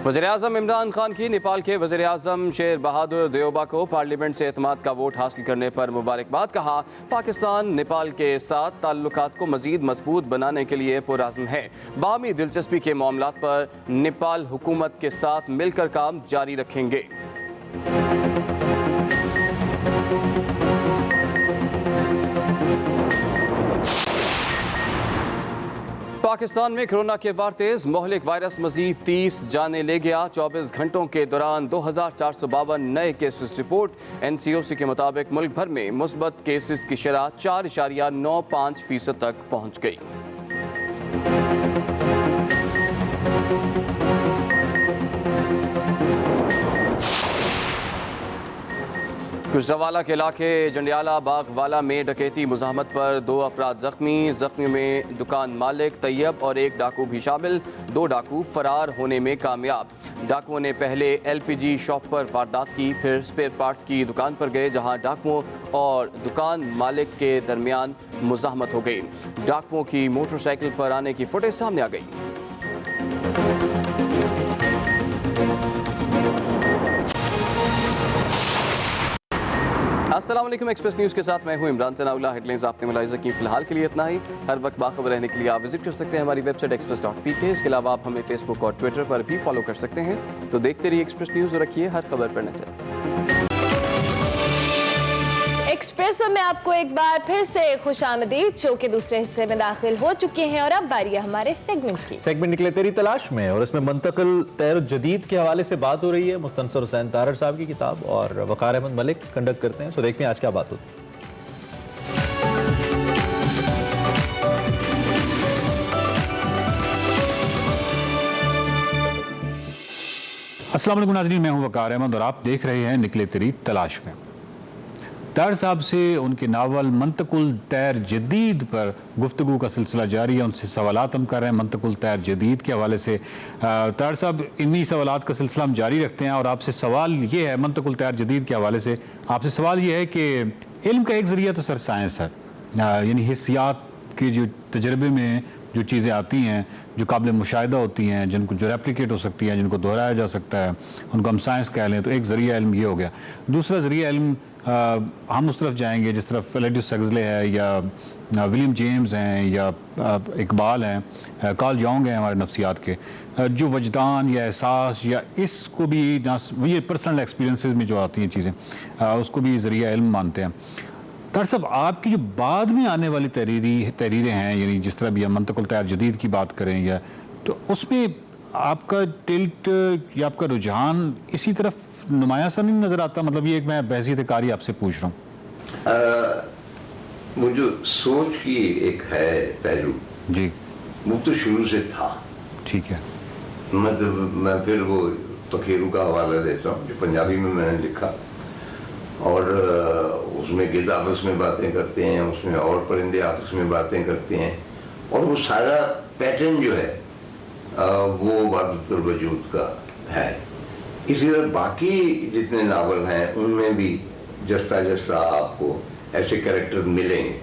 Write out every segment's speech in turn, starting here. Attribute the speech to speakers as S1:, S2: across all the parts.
S1: वज़ीर-ए-आज़म इमरान खान की नेपाल के वज़ीर-ए-आज़म शेर बहादुर देओबा को पार्लियामेंट से एतमाद का वोट हासिल करने पर मुबारकबाद। कहा, पाकिस्तान नेपाल के साथ ताल्लुकात को मज़ीद मजबूत बनाने के लिए पुरअज़्म है। बाहमी दिलचस्पी के मामलात पर नेपाल हुकूमत के साथ मिलकर काम जारी रखेंगे। पाकिस्तान में कोरोना के वार तेज, मोहलिक वायरस मजीद 30 जाने ले गया। 24 घंटों के दौरान 2452 नए केसेस रिपोर्ट। NCOC के मुताबिक मुल्क भर में मुस्बत केसेस की शरह 4.95% तक पहुंच गई। गुजरावाला के इलाके जंडियाला बागवाला में डकैती मुज़ाहमत पर 2 अफराद जख्मियों में दुकान मालिक तैयब और एक डाकू भी शामिल। 2 डाकू फरार होने में कामयाब। डाकुओं ने पहले LPG शॉप पर वारदात की, फिर स्पेयर पार्ट्स की दुकान पर गए, जहां डाकुओं और दुकान मालिक के दरमियान मुज़ाहमत हो गई। डाकुओं की मोटरसाइकिल पर आने की फुटेज सामने आ गई। अस्सलाम वालेकुम, एक्सप्रेस न्यूज़ के साथ मैं हूं इमरान तनाउल्लाह। हेडलाइंस आपने मुलाहिज़ा की। फिलहाल के लिए इतना ही। हर वक्त बाखबर रहने के लिए आप विजिट कर सकते हैं हमारी वेबसाइट express.pk। इसके अलावा आप हमें फेसबुक और ट्विटर पर भी फॉलो कर सकते हैं। तो देखते रहिए एक्सप्रेस न्यूज़ और रखिए हर खबर पर नजर।
S2: एक्सप्रेसो में आपको एक बार फिर से खुशामदीद। शो के दूसरे हिस्से में दाखिल हो चुके हैं और अब बारी है हमारे सेगमेंट की।
S3: सेगमेंट निकले तेरी तलाश में, और इसमें मुंतकिल तैर जदीद के हवाले से बात हो रही है। मुस्तनसर हुसैन तारड़ साहब की किताब और वकार अहमद मलिक कंडक्ट करते हैं। सो देखते हैं आज क्या बात होती है।
S4: अस्सलाम वालेकुम नाज़रीन, मैं हूं वकार अहमद और आप देख रहे हैं निकले तेरी तलाश में। तारड़ साहब से उनके नावल मंतकुल तैर जदीद पर गुफ्तगू का सिलसिला जारी है। उनसे सवालात हम कर रहे हैं मंतकुल तैर जदीद के हवाले से। तारड़ साहब, इन्हीं सवालात का सिलसिला हम जारी रखते हैं और आपसे सवाल ये है मंतकुल तैर जदीद के हवाले से। आपसे सवाल ये है कि इल्म का एक ज़रिया तो सर साइंस है, यानी हिस्सियात के जो तजर्बे में जो चीज़ें आती हैं, जो काबिल मुशाहिदा होती हैं, जिनको जो रेप्लिकेट हो सकती हैं, जिनको दोहराया जा सकता है, उनको हम साइंस कह लें, तो एक ज़रिया इल्म ये हो गया। दूसरा ज़रिया इल्म हम उस तरफ जाएंगे जिस तरफ एलेडियस एक्सले है या विलियम जेम्स हैं या इकबाल हैं, कार्ल जॉन्ग हैं हमारे नफ्सियात के, जो वजदान या एहसास या इसको भी ये पर्सनल एक्सपीरियंसेस में जो आती हैं चीज़ें, उसको भी ज़रिया इल्म मानते हैं। तारड़ साहब, आपकी जो बाद में आने वाली तहरीरें हैं, यानी जिस तरह भी हम मंतकुल तैर जदीद की बात करें, या तो उसमें आपका टिल्ट या आपका रुझान इसी तरफ नुमाया सा नहीं नज़र आता? मतलब ये एक मैं बहसीत कारी आपसे पूछ रहा हूँ।
S5: वो जो सोच की एक है पहलू
S4: जी,
S5: वो तो शुरू से था।
S4: ठीक है।
S5: मतलब मैं फिर वो फकीरू का हवाला देता हूँ जो पंजाबी में मैंने लिखा, और उसमें गिद्ध आपस में बातें करते हैं, उसमें और परिंदे आपस में बातें करते हैं, और वो सारा पैटर्न जो है वो वादतुल वजूद का है। इसी तरह बाकी जितने नावल हैं उनमें भी जस्ता जस्ता आपको ऐसे कैरेक्टर मिलेंगे।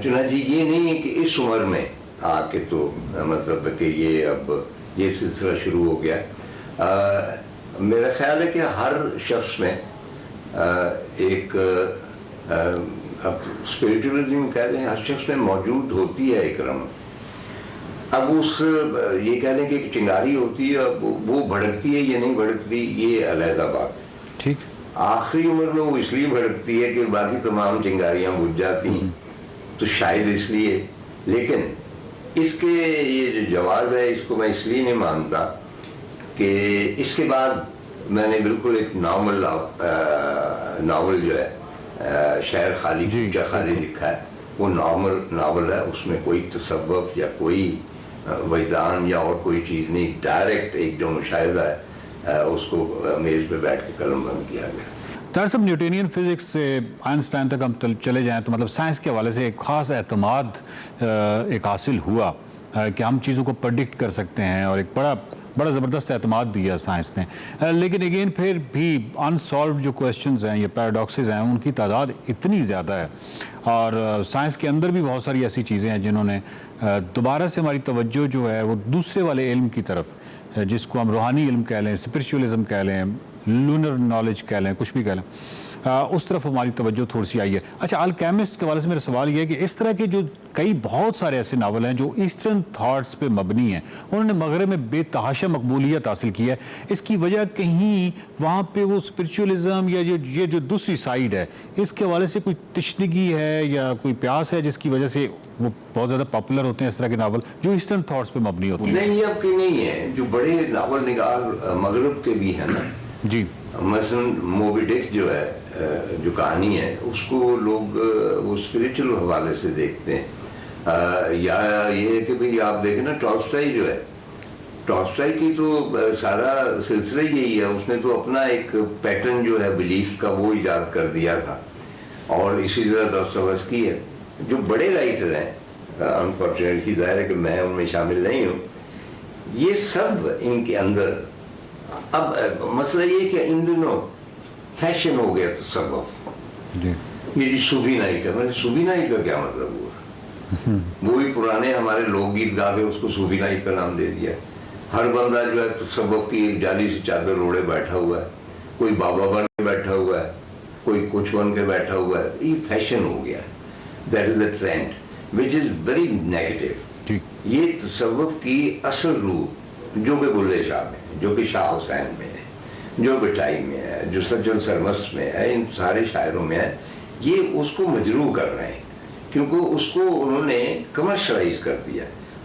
S5: चुनांचे ये नहीं है कि इस उम्र में आके तो मतलब कि ये अब ये सिलसिला शुरू हो गया। मेरा ख्याल है कि हर शख्स में एक अब स्पिरिचुअलिज्म कह दें, हर शख्स में मौजूद होती है एक रमत। अब उस ये कह लें कि एक चिंगारी होती है, अब वो भड़कती है या नहीं भड़कती, ये अलहदा बात।
S4: ठीक।
S5: आखिरी उम्र में वो इसलिए भड़कती है कि बाकी तमाम चिंगारियां बुझ जाती हैं, तो शायद इसलिए। लेकिन इसके ये जो जवाब है, इसको मैं इसलिए नहीं मानता कि इसके बाद मैंने बिल्कुल एक नावल जो है शायर खाली लिखा है। वो नावल है, उसमें कोई तसव्वुफ या कोई वैदान या और कोई चीज़ नहीं, डायरेक्ट एक जो मुशाहिदा है उसको मेज़ पे बैठ के कलम बंद किया गया।
S4: तारड़ साहब, न्यूटनियन फिजिक्स से आइंस्टाइन तक हम चले जाएं तो मतलब साइंस के हवाले से एक ख़ास एतमाद एक हासिल हुआ कि हम चीज़ों को प्रेडिक्ट कर सकते हैं, और एक बड़ा ज़बरदस्त एतमाद दिया साइंस ने। लेकिन अगेन फिर भी अनसॉल्व जो क्वेश्चंस हैं या पैराडॉक्सेस हैं, उनकी तादाद इतनी ज़्यादा है, और साइंस के अंदर भी बहुत सारी ऐसी चीज़ें हैं जिन्होंने दोबारा से हमारी तवज्जो जो है वो दूसरे वाले इल्म की तरफ जिसको हम रूहानी इल्म कह लें, स्पिरिचुअलिज्म कह लें, लूनर नॉलेज कह लें, कुछ भी कह लें, उस तरफ हमारी तवज्जो थोड़ी सी आई है। अच्छा, अल्केमिस्ट के हवाले से मेरा सवाल ये है कि इस तरह के जो कई बहुत सारे ऐसे नावल हैं जो ईस्टर्न थाट्स पे मबनी हैं, उन्होंने मगरब में बेतहाशा मकबूलियत हासिल की है, इसकी वजह कहीं वहाँ पे वो स्पिरिचुअलिज्म या ये जो दूसरी साइड है, इसके हवाले से कोई तशनगी है या कोई प्यास है जिसकी वजह से वो बहुत ज़्यादा पॉपुलर होते हैं इस तरह के नावल जो ईस्टर्न थाट्स पे मबनी होते हैं?
S5: नहीं, अब की नहीं है। जो बड़े नावल निगार मगरब के भी हैं ना
S4: जी,
S5: मसलन मोबी डिक जो है, जो कहानी है, उसको लोग वो स्पिरिचुअल हवाले से देखते हैं। या ये है कि भाई आप देखें ना, टॉल्स्टॉय जो है, टॉल्स्टॉय की तो सारा सिलसिला यही है, उसने तो अपना एक पैटर्न जो है बिलीफ का वो इजाद कर दिया था। और इसी तरह दोस्तोवस्की है, जो बड़े राइटर हैं, अनफॉर्चुनेटली ज़ाहिर है कि मैं उनमें शामिल नहीं हूँ, ये सब इनके अंदर। अब मसला ये कि इन दिनों फैशन हो गया तसव्वुफ, ये जो सूफी नाइट है, मतलब सूफी नाइट का क्या मतलब हुआ? वही पुराने हमारे लोकगीत गा के उसको सूफी नाइट का नाम दे दिया। हर बंदा जो है तसव्वुफ की एक जाली सी चादर ओढ़े बैठा हुआ है, कोई बाबा बन के बैठा हुआ है, कोई कुछ बन के बैठा हुआ है। ये फैशन हो गया है। That is the trend which is very negative. ये तसव्वुफ की असल रूह जो कि बुल्ले शाह में, जो कि शाह हुसैन में है, जो बिटाई में है, जो सज्जन सरमस्त में है, इन सारे शायरों में है, ये उसको मजरू कर रहे हैं क्योंकि उसको उन्होंने कमर्शलाइज कर दिया।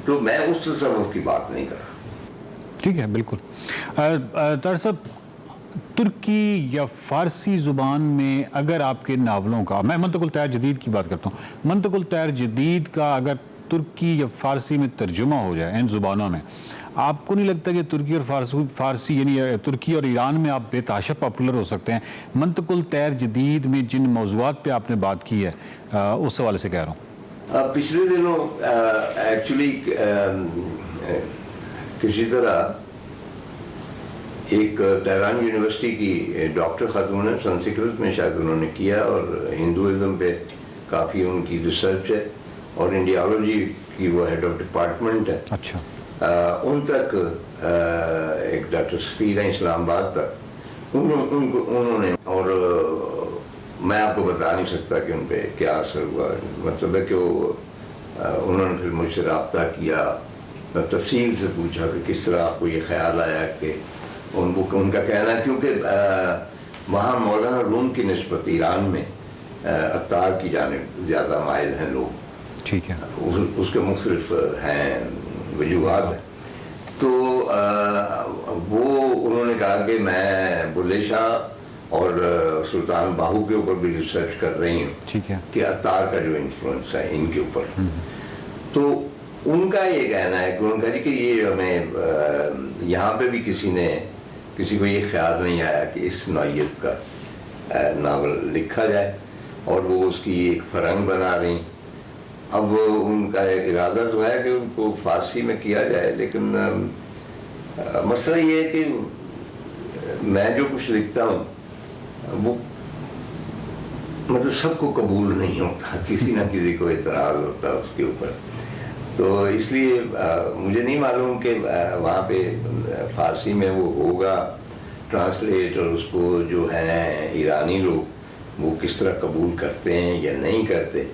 S5: तो मैं उस तसव्वुफ की बात नहीं कर रहा।
S4: ठीक है, बिल्कुल। दरअसल तुर्की या फ़ारसी ज़ुबान में अगर आपके नावलों का, मैं मंतकुल तैयार जदीद की बात करता हूँ, मंतकुल तैयार जदीद का अगर तुर्की या फ़ारसी में तर्जुमा हो जाए इन ज़ुबानों में, आपको नहीं लगता कि तुर्की और फ़ारसी यानी तुर्की और ईरान में आप बेतहाशा पॉपुलर हो सकते हैं? मंतकुल तैयार जदीद में जिन मौज़ूआत पे आपने बात की है उस हवाले से कह रहा हूँ।
S5: पिछले दिनों एक्चुअली किसी तरह एक तेहरान यूनिवर्सिटी की डॉक्टर खातून है, संस्कृत में शायद उन्होंने किया और हिंदुइज्म पे काफ़ी उनकी रिसर्च है और इंडियालॉजी की वो हेड ऑफ डिपार्टमेंट है।
S4: अच्छा।
S5: उन तक एक डॉक्टर सफीर है इस्लामाबाद तक, उन्होंने, और मैं आपको बता नहीं सकता कि उन पर क्या असर हुआ। मतलब है कि उन्होंने फिर मुझसे रब्ता किया, तफसील से पूछा कि किस तरह आपको ये ख्याल आया कि उनका कहना, क्योंकि वहाँ मौलाना रूम की निस्बत ईरान में अत्तार की जानिब ज़्यादा माइल हैं लोग।
S4: ठीक है।
S5: उसके मुख्तलिफ हैं वजूहात हैं। तो वो उन्होंने कहा कि मैं बुल्ले शाह और सुल्तान बाहू के ऊपर भी रिसर्च कर रही हूँ।
S4: ठीक है।
S5: कि अत्तार का जो इन्फ्लुएंस है इनके ऊपर। तो उनका ये कहना है कि उनका कि ये हमें यहाँ पे भी किसी को ये ख्याल नहीं आया कि इस नौइयत का नावल लिखा जाए और वो उसकी एक फरंग बना रही। अब उनका इरादा तो है कि उनको फारसी में किया जाए, लेकिन मसला ये है कि मैं जो कुछ लिखता हूँ वो मतलब सबको कबूल नहीं होता, किसी ना किसी को इतराज़ होता है उसके ऊपर। तो इसलिए मुझे नहीं मालूम कि वहाँ पे फारसी में वो होगा ट्रांसलेट और उसको जो है ईरानी लोग वो किस तरह कबूल करते हैं या नहीं करते।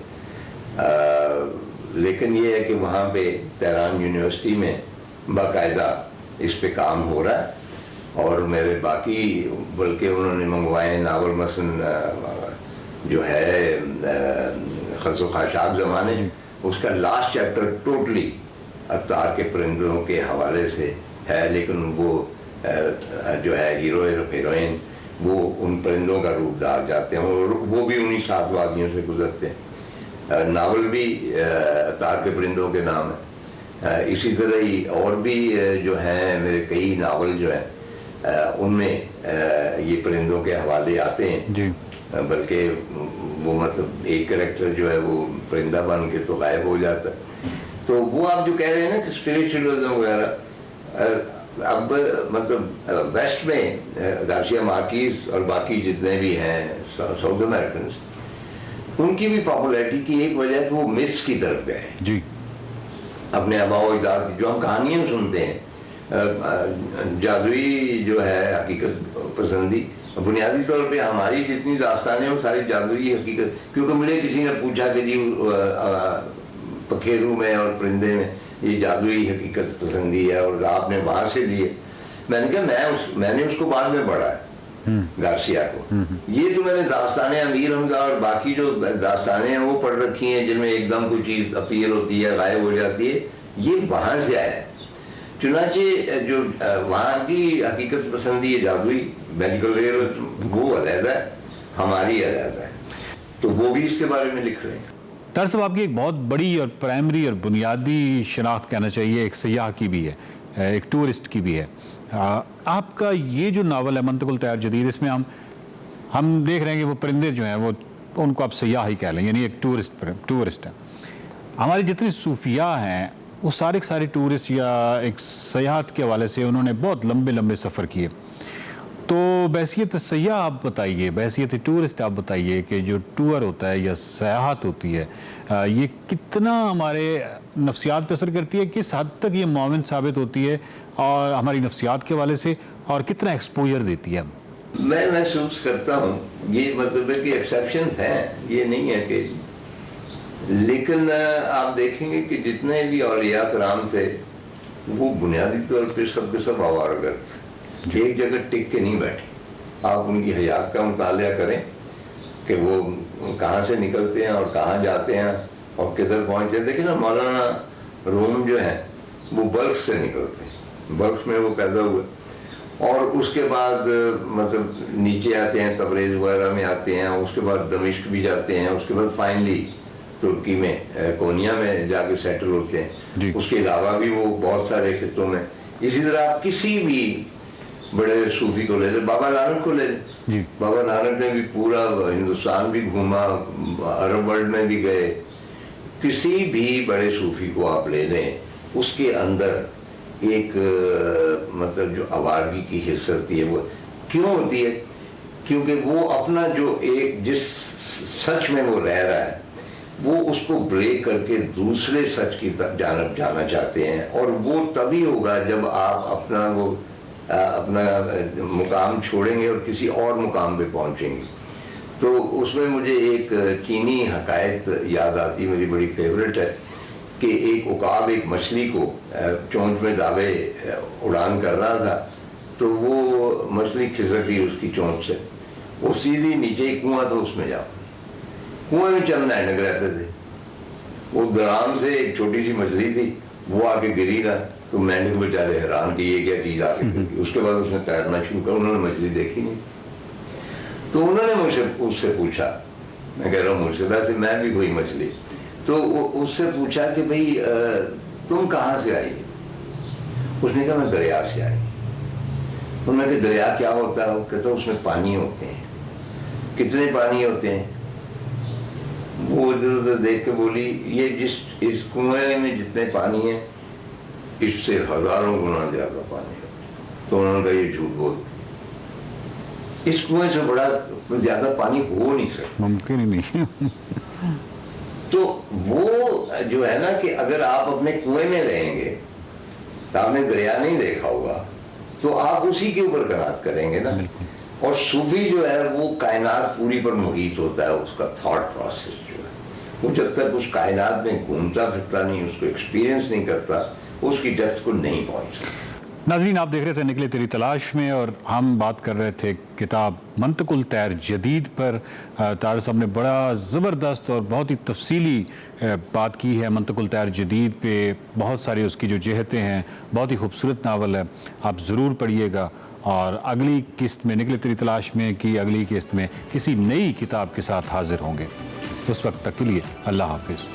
S5: लेकिन ये है कि वहाँ पे तेहरान यूनिवर्सिटी में बाकायदा इस पे काम हो रहा है और मेरे बाकी बल्कि उन्होंने मंगवाए नावल मसलन जो है खसो खाशाब ज़माने, उसका लास्ट चैप्टर टोटली अत्तार के परिंदों के हवाले से है, लेकिन वो जो है हीरो हीरोइन वो उन परिंदों का रूप धार जाते हैं और वो भी उन्हीं 7 वादियों से गुजरते हैं। नावल भी अत्तार के परिंदों के नाम है। इसी तरह ही और भी जो हैं मेरे कई नावल जो हैं उनमें ये परिंदों के हवाले आते हैं
S4: जी।
S5: बल्कि वो मतलब एक कैरेक्टर जो है वो परिंदा बन के तो गायब हो जाता है। तो वो आप जो कह रहे हैं ना कि स्पिरिचुअलिज्म वगैरह, अब मतलब वेस्ट में गार्सिया मार्केज और बाकी जितने भी हैं साउथ अमेरिकन, उनकी भी पॉपुलैरिटी की एक वजह कि वो मिथ्स की तरफ गए
S4: जी।
S5: अपने आबा-ओ-अजदाद की जो हम कहानियाँ सुनते हैं جادوئی جو ہے حقیقت پسندی، بنیادی طور پہ ہماری جتنی داستانیں وہ ساری جادوئی حقیقت، کیونکہ مجھے کسی نے پوچھا کہ جی پکھیرو میں اور پرندے میں یہ جادوئی حقیقت پسندی ہے اور آپ نے وہاں سے لیے، میں نے کہا میں نے اس کو بعد میں پڑھا ہے گارسیا کو، یہ جو میں نے داستانیں امیر حمزہ اور باقی جو داستانیں ہیں وہ پڑھ رکھی ہیں جن میں ایک دم کوئی چیز اپیل ہوتی ہے، غائب ہو جاتی ہے، یہ وہاں سے آیا ہے۔ چنانچہ جو وہاں کی حقیقت پسندی ہے جادوئی میجیکل ریئر وہ علیحدہ ہے، ہماری علیحدہ ہے، تو وہ بھی اس کے بارے میں لکھ رہے ہیں۔
S4: طاہر صاحب آپ کی ایک بہت بڑی اور پرائمری اور بنیادی شناخت کہنا چاہیے ایک سیاح کی بھی ہے، ایک ٹورسٹ کی بھی ہے۔ آپ کا یہ جو ناول ہے منطق الطیر جدید، اس میں ہم دیکھ رہے ہیں کہ وہ پرندے جو ہیں وہ ان کو آپ سیاح ہی کہہ لیں، یعنی ایک ٹورسٹ ہے۔ ہمارے جتنے صوفیاء ہیں وہ سارے ٹورسٹ یا ایک سیاحت کے حوالے سے انہوں نے بہت لمبے سفر کیے، تو بحیثیت سیاح آپ بتائیے، بحیثیت ٹورسٹ آپ بتائیے کہ جو ٹور ہوتا ہے یا سیاحت ہوتی ہے یہ کتنا ہمارے نفسیات پہ اثر کرتی ہے، کس حد تک یہ معاون ثابت ہوتی ہے اور ہماری نفسیات کے حوالے سے، اور کتنا ایکسپوجر دیتی ہے؟
S5: میں محسوس کرتا ہوں یہ مطلب ہے کہ ایکسیپشنز ہیں، یہ نہیں ہے کہ، لیکن آپ دیکھیں گے کہ جتنے بھی اولیاء کرام تھے وہ بنیادی طور پہ سب کے سب آوارگر تھے، ایک جگہ ٹک کے نہیں بیٹھے۔ آپ ان کی حیات کا مطالعہ کریں کہ وہ کہاں سے نکلتے ہیں اور کہاں جاتے ہیں اور کدھر پہنچتے ہیں۔ دیکھیں نا مولانا روم جو ہیں وہ بلخ سے نکلتے ہیں، بلخ میں وہ پیدا ہوئے، اور اس کے بعد مطلب نیچے آتے ہیں، تبریز وغیرہ میں آتے ہیں، اس کے بعد دمشق بھی جاتے ہیں، اس کے بعد فائنلی ترکی میں کونیا میں جا کے سیٹل ہوتے ہیں۔ اس کے علاوہ بھی وہ بہت سارے خطوں میں، اسی طرح آپ کسی بھی بڑے صوفی کو لے لیں، بابا نانک کو لے لیں، بابا نانک نے بھی پورا ہندوستان بھی گھوما، عرب ورلڈ میں بھی گئے۔ کسی بھی بڑے صوفی کو آپ لے لیں، اس کے اندر ایک مطلب جو آوارگی کی حص ہوتی ہے، وہ کیوں ہوتی ہے؟ کیونکہ وہ اپنا جو ایک جس سچ میں وہ رہ رہا ہے وہ اس کو بریک کر کے دوسرے سچ کی جانب جانا چاہتے ہیں، اور وہ تبھی ہوگا جب آپ اپنا مقام چھوڑیں گے اور کسی اور مقام پہ پہنچیں گے۔ تو اس میں مجھے ایک چینی حکایت یاد آتی، میری بڑی فیوریٹ ہے، کہ ایک عقاب ایک مچھلی کو چونچ میں دابے اڑان کر رہا تھا، تو وہ مچھلی کھسک گئی اس کی چونچ سے، وہ سیدھی نیچے ایک کنواں تھا اس میں جا، کنویں میں چند مینڈک رہتے تھے، وہ درام سے ایک چھوٹی سی مچھلی تھی، وہ آ کے گری نا، تو مینڈک بیچارے حیران کہ یہ کیا چیز آ کے گری۔ اس کے بعد اس نے تیرنا شروع کیا، انہوں نے مچھلی دیکھی نہیں، تو انہوں نے مجھ سے اس سے پوچھا، میں کہہ رہا ہوں مجھ سے، ویسے میں بھی کوئی مچھلی، تو اس سے پوچھا کہ بھئی تم کہاں سے آئی؟ اس نے کہا میں دریا سے آئی۔ انہوں نے کہا دریا کیا ہوتا ہے؟ وہ کہتا ہے اس میں پانی ہوتے ہیں۔ کتنے پانی ہوتے ہیں؟ وہ ادھر ادھر دیکھ کے بولی یہ اس کنویں میں جتنے پانی ہیں اس سے ہزاروں گنا زیادہ پانی ہے۔ تو انہوں نے کہا یہ جھوٹ بولتے، اس کنویں سے بڑا زیادہ پانی ہو نہیں سکتا،
S4: ممکن ہی نہیں۔
S5: تو وہ جو ہے نا کہ اگر آپ اپنے کنویں میں رہیں گے تو آپ نے دریا نہیں دیکھا ہوگا، تو آپ اسی کے اوپر قناعت کریں گے نا۔ اور صوفی جو ہے وہ کائنات پوری پر محیط ہوتا ہے، اس کا تھاٹ پروسیس جو ہے وہ جب تک اس کائنات میں گھومتا پھرتا نہیں، اس کو ایکسپیرینس نہیں کرتا، اس کی ڈیپتھ کو نہیں پہنچ سکتا۔
S4: ناظرین آپ دیکھ رہے تھے نکلے تیری تلاش میں، اور ہم بات کر رہے تھے کتاب منطق الطیر جدید پر۔ طاہر صاحب نے بڑا زبردست اور بہت ہی تفصیلی بات کی ہے منطق الطیر جدید پہ، بہت ساری اس کی جو جہتیں ہیں، بہت ہی خوبصورت ناول ہے، آپ ضرور پڑھیے گا۔ اور اگلی قسط میں نکلے تیری تلاش میں کی اگلی قسط میں کسی نئی کتاب کے ساتھ حاضر ہوں گے۔ اس وقت تک کے لیے اللہ حافظ۔